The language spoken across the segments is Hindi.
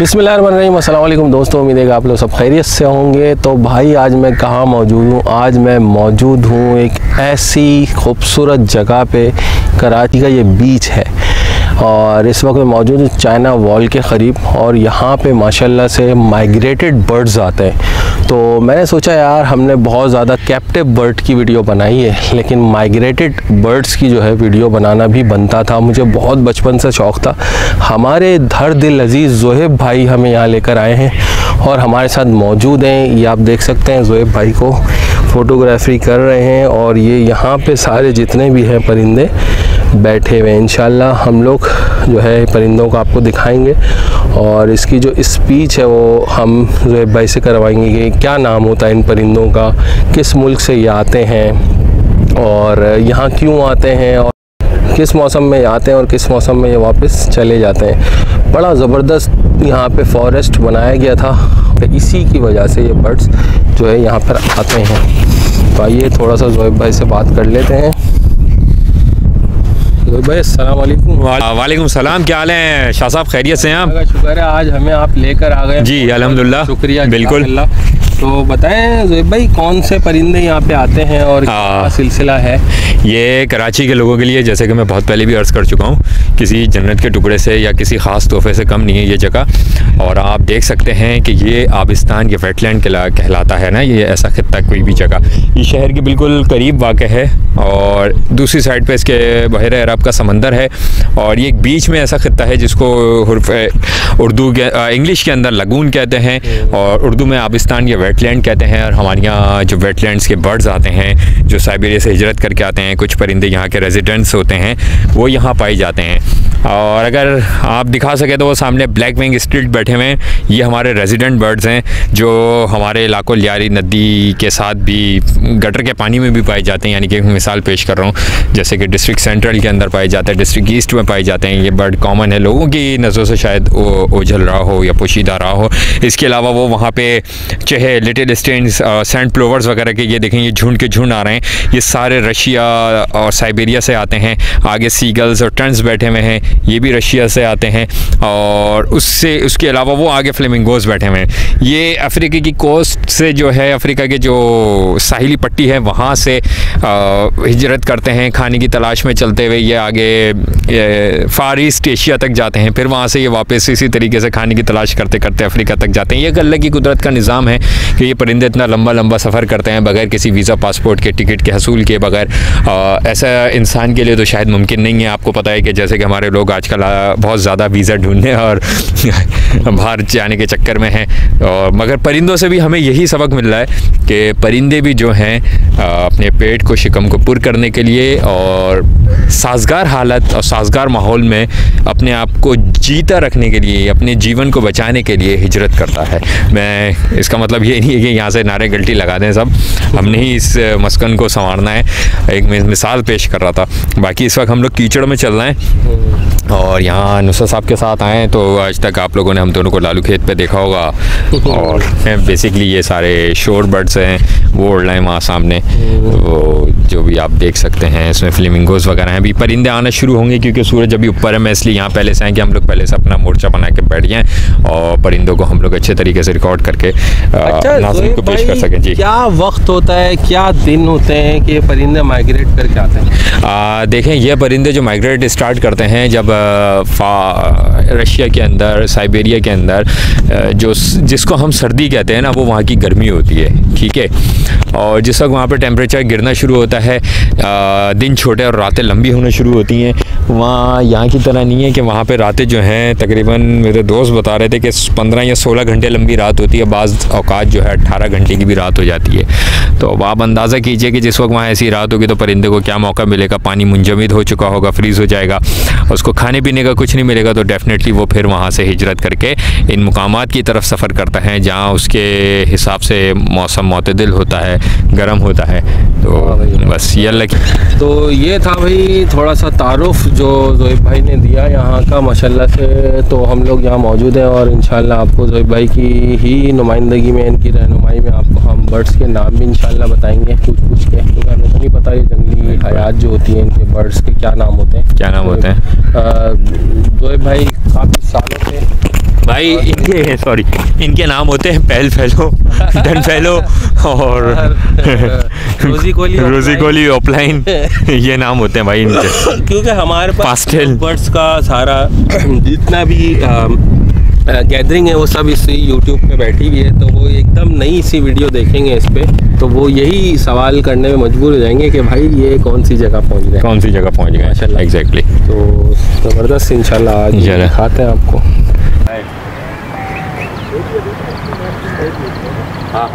बिस्मिल्लाहिर्रहमानिर्रहीम, अस्सलाम वालेकुम दोस्तों। उम्मीद है कि आप लोग सब खैरियत से होंगे। तो भाई आज मैं कहाँ मौजूद हूँ? आज मैं मौजूद हूँ एक ऐसी खूबसूरत जगह पे। कराची का ये बीच है और इस वक्त मैं मौजूद हूँ चाइना वॉल के क़रीब। और यहाँ पे माशाल्लाह से माइग्रेटेड बर्ड्स आते हैं। तो मैंने सोचा यार हमने बहुत ज़्यादा कैप्टिव बर्ड की वीडियो बनाई है, लेकिन माइग्रेटेड बर्ड्स की जो है वीडियो बनाना भी बनता था। मुझे बहुत बचपन से शौक़ था। हमारे धर दिल अजीज़ ज़ोहेब भाई हमें यहाँ लेकर आए हैं और हमारे साथ मौजूद हैं। ये आप देख सकते हैं ज़ोहेब भाई को फ़ोटोग्राफी कर रहे हैं और ये यहाँ पे सारे जितने भी हैं परिंदे बैठे हुए हैं। इंशाल्लाह हम लोग जो है परिंदों को आपको दिखाएंगे और इसकी जो स्पीच है वो हम ज़ोहेब भाई से करवाएंगे कि क्या नाम होता है इन परिंदों का, किस मुल्क से ये आते हैं और यहाँ क्यों आते हैं और किस मौसम में आते हैं और किस मौसम में ये वापस चले जाते हैं। बड़ा ज़बरदस्त यहाँ पे फॉरेस्ट बनाया गया था, तो इसी की वजह से ये बर्ड्स जो है यहाँ पर आते हैं। तो आइए थोड़ा सा ज़ोहेब भाई से बात कर लेते हैं। ज़ोहेब भाई अस्सलाम वालेकुम। वालेकुम सलाम, क्या हाल है शाह साहब? खैरियत से हैं आप? शुक्र है, आज हमें आप लेकर आ गए। जी अल्हम्दुलिल्लाह, शुक्रिया, बिल्कुल। तो बताएं ज़ोहेब भाई कौन से परिंदे यहाँ पे आते हैं और क्या सिलसिला है? ये कराची के लोगों के लिए, जैसे कि मैं बहुत पहले भी अर्ज़ कर चुका हूँ, किसी जन्नत के टुकड़े से या किसी ख़ास तोहफे से कम नहीं है ये जगह। और आप देख सकते हैं कि ये आबिस्तान, ये वेटलैंड कहलाता है ना, ये ऐसा खित्ता कोई भी जगह ये शहर के बिल्कुल करीब वाक़ है और दूसरी साइड पे इसके बहरे अरब का समंदर है। और ये एक बीच में ऐसा खित्ता है जिसको उर्दू के इंग्लिश के अंदर लगून कहते हैं और उर्दू में आबिस्तान या वेटलैंड कहते हैं। और हमारे यहाँ जो वेटलैंड्स के बर्ड्स आते हैं जो साइबेरिया से हिजरत करके आते हैं, कुछ परिंदे यहाँ के रेजिडेंट्स होते हैं, वो यहाँ पाए जाते हैं। और अगर आप दिखा सके तो वो सामने ब्लैक विंग स्ट्रिट बैठे हुए हैं, ये हमारे रेजिडेंट बर्ड्स हैं जो हमारे इलाकों लियारी नदी के साथ भी गटर के पानी में भी पाए जाते हैं। यानी कि मिसाल पेश कर रहा हूँ, जैसे कि डिस्ट्रिक्ट सेंट्रल के अंदर पाए जाते हैं, डिस्ट्रिक्ट ईस्ट में पाए जाते हैं। ये बर्ड कॉमन है, लोगों की नज़रों से शायद ओझल रहा हो या पोशीदा रहा हो। इसके अलावा वो वहाँ पे चहे लिटिल स्टेन्स, सैंड प्लोवर्स वगैरह के ये देखें, ये झुंड के झुंड आ रहे हैं। ये सारे रशिया और साइबेरिया से आते हैं। आगे सीगल्स और टर्न्स बैठे हुए हैं, ये भी रशिया से आते हैं। और उसके अलावा वो आगे फ्लेमिंगोज बैठे हुए हैं। ये अफ्रीका की कोस्ट से जो है, अफ्रीका के जो साहिली पट्टी है वहाँ से हिजरत करते हैं खाने की तलाश में चलते हुए। ये आगे फार ईस्ट एशिया तक जाते हैं, फिर वहाँ से ये वापस इसी तरीके से खाने की तलाश करते करते अफ्रीका तक जाते हैं। ये अल्लाह की कुदरत का निज़ाम है कि ये परिंदे इतना लंबा लंबा सफ़र करते हैं बगैर किसी वीज़ा पासपोर्ट के, टिकट के हसूल के बगैर। ऐसा इंसान के लिए तो शायद मुमकिन नहीं है। आपको पता है कि जैसे कि हमारे लोग आजकल बहुत ज़्यादा वीज़ा ढूंढने और बाहर जाने के चक्कर में हैं, और मगर परिंदों से भी हमें यही सबक मिल रहा है कि परिंदे भी जो हैं अपने पेट को, शिकम को पुर करने के लिए और साजगार हालत और साजगार माहौल में अपने आप को जीता रखने के लिए, अपने जीवन को बचाने के लिए हिजरत करता है। मैं इसका मतलब ये नहीं है कि यहाँ से नारे गलती लगा दें सब, हमने ही इस मस्कन को संवारना है। एक मिसाल पेश कर रहा था। बाकी इस वक्त हम लोग कीचड़ में चल रहे हैं और यहाँ नुसरत साहब के साथ आए तो आज तक आप लोगों ने हम दोनों को लालू खेत पे देखा होगा। और बेसिकली ये सारे शोर बर्ड्स हैं, वो उड़ रहे हैं वहाँ सामने, वो जो भी आप देख सकते हैं। इसमें फ्लेमिंगोज वगैरह हैं। अभी परिंदे आना शुरू होंगे क्योंकि सूरज अभी ऊपर है। मैं इसलिए यहाँ पहले से आए कि हम लोग पहले से अपना मोर्चा बना के बैठ जाएँ और परिंदों को हम लोग अच्छे तरीके से रिकॉर्ड करके नाज़रीन को पेश कर सकें। जी, क्या वक्त होता है, क्या दिन होते हैं कि ये परिंदे माइग्रेट करके आते हैं? देखें, ये परिंदे जो माइग्रेट स्टार्ट करते हैं जब रशिया के अंदर, साइबेरिया के अंदर जो जिसको हम सर्दी कहते हैं ना, वो वहाँ की गर्मी होती है, ठीक है। और जिस वक्त वहाँ पे टेम्परेचर गिरना शुरू होता है, दिन छोटे और रातें लंबी होना शुरू होती हैं। वहाँ यहाँ की तरह नहीं है कि वहाँ पे रातें जो हैं तकरीबन, मेरे दोस्त बता रहे थे कि 15 या 16 घंटे लंबी रात होती है, बाज़ औकात जो है 18 घंटे की भी रात हो जाती है। तो अब आप अंदाज़ा कीजिए कि जिस वक्त वहाँ ऐसी रात होगी तो परिंदे को क्या मौका मिलेगा। पानी मुंजमद हो चुका होगा, फ्रीज़ हो जाएगा, उसको खाने पीने का कुछ नहीं मिलेगा। तो डेफ़िनेटली वो फिर वहाँ से हिजरत करके इन मुकामात की तरफ सफ़र करता है जहाँ उसके हिसाब से मौसम मोतदिल होता है, गर्म होता है। तो बस ये अल्लाह की। तो ये था भाई थोड़ा सा तारुफ जो ज़ोहेब भाई ने दिया यहाँ का माशाल्लाह से। तो हम लोग यहाँ मौजूद हैं और इंशाल्लाह आपको ज़ोहेब भाई की ही नुमाइंदगी में, इनकी रहनुमाई में आपको हम बर्ड्स के नाम भी इंशाल्लाह बताएंगे कुछ के, क्योंकि हमें तो नहीं पता ये जंगली हयात जो होती हैं इनके बर्ड्स के क्या नाम होते हैं। क्या नाम होते हैं? ज़ोहेब भाई काफ़ी सालों से भाई इनके नाम होते हैं पहल फैलो, डन फैलो और रोजी कोली ऑफलाइन, ये नाम होते हैं भाई इनके। क्योंकि हमारे पास पास्टेल बर्ड्स का सारा जितना भी गैदरिंग है वो सब इस यूट्यूब पे बैठी हुई है, तो वो एकदम नई सी वीडियो देखेंगे इस पे, तो वो यही सवाल करने में मजबूर हो जाएंगे कि भाई ये कौन सी जगह पहुंच गए, माशाल्लाह। एग्जैक्टली। तो ज़बरदस्त इंशाल्लाह आज दिखाते हैं आपको। हाँ।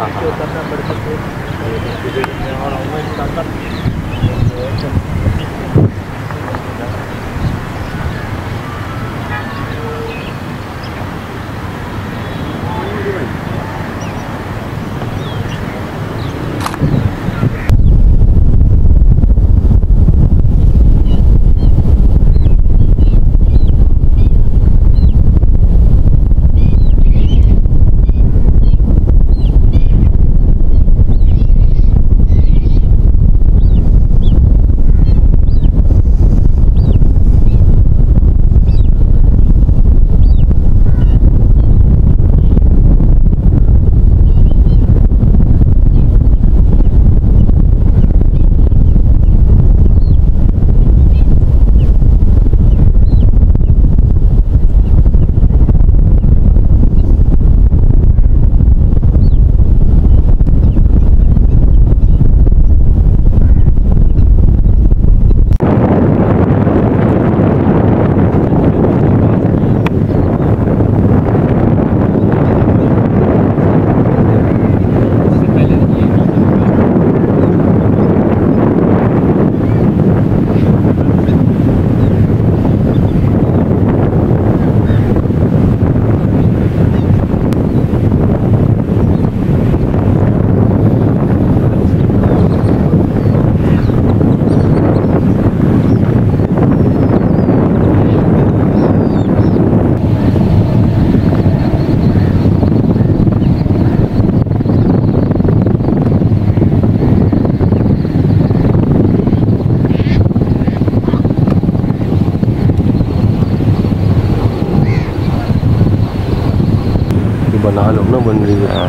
बना लो ना, बन रही है।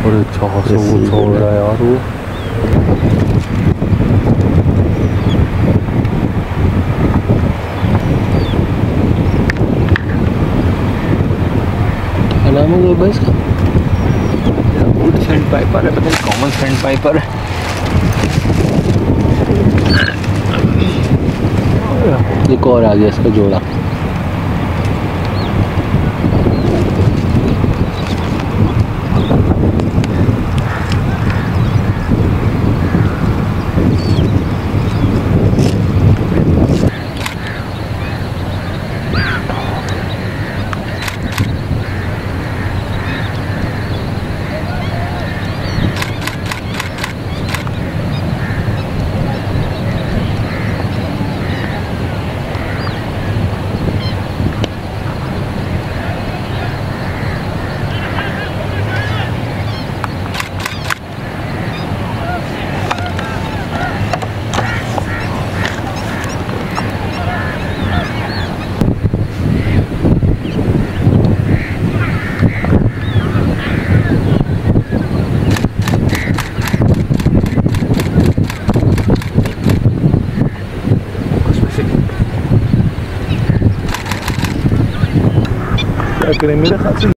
और अच्छा छोड़ रहा है यार वो। क्या नाम है भाई इसका? वुड सैंड पाइपर है, पता नहीं कॉमन सैंड पाइपर है। एक और आ गया इसका जोड़ा। क्या करें मेरे ख्याल से